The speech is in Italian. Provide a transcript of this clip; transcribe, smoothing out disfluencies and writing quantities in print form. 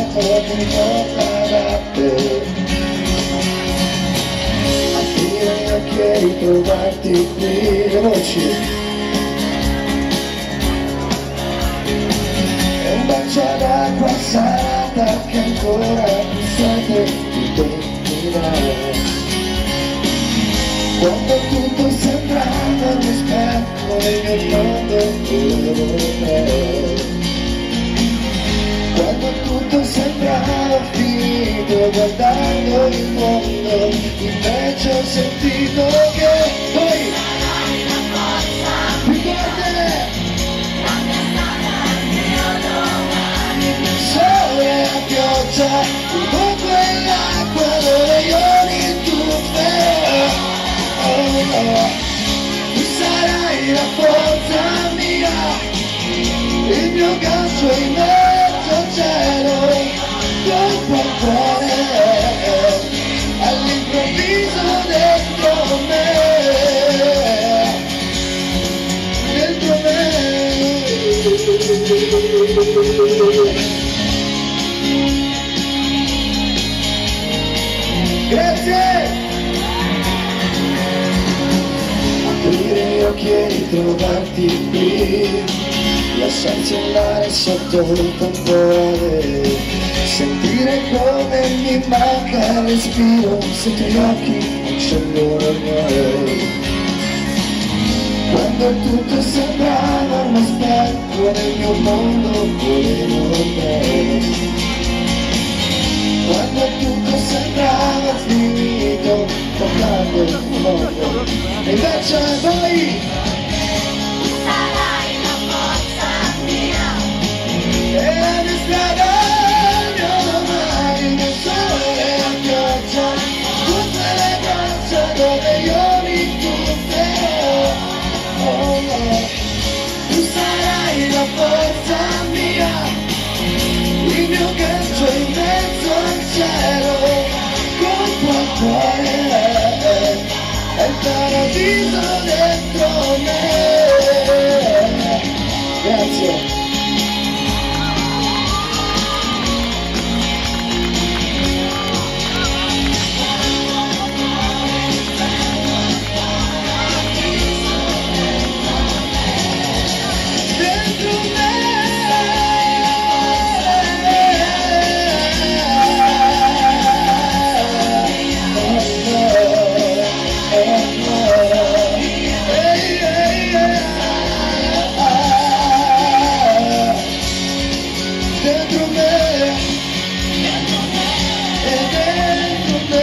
vuoto che mi porta da te. Aprire gli occhi e ritrovarti qui, le voci. E un bacio d'acqua salata che ancora più sete ti pentirà. Quando tutto sembrava uno specchio nel mio mondo volevo te. Quando tutto sembrava finito guardando il mondo, invece ho sentito che poi sarai la forza più forte, quando è stata il mio domani. il sole e la pioggia, il fuoco e l'acqua, dove io mi tufferò. Tu sarai la forza mia, il mio gancio in mezzo al cielo, colpo al cuore, all'improvviso dentro me, dentro me. Grazie! Aprire gli occhi e ritrovarti qui, lasciarti andare sotto il temporale, sentire come mi manca il respiro, sotto gli occhi non c'è l'ormone. Quando tutto sembrava uno specchio nel mio mondo volevo te. Quando tutto sembrava finito, toccando il mondo, e invece voi Sarai la forza mia, e la mia strada, il mio domani, il mio sole e la pioggia, tutte le braccia dove io mi tufferò. Oh no, tu sarai la forza mia, il mio gancio in mezzo al cielo, colpo al cuore, è il paradiso dentro me. Grazie. Dentro me. Dentro me, e dentro me.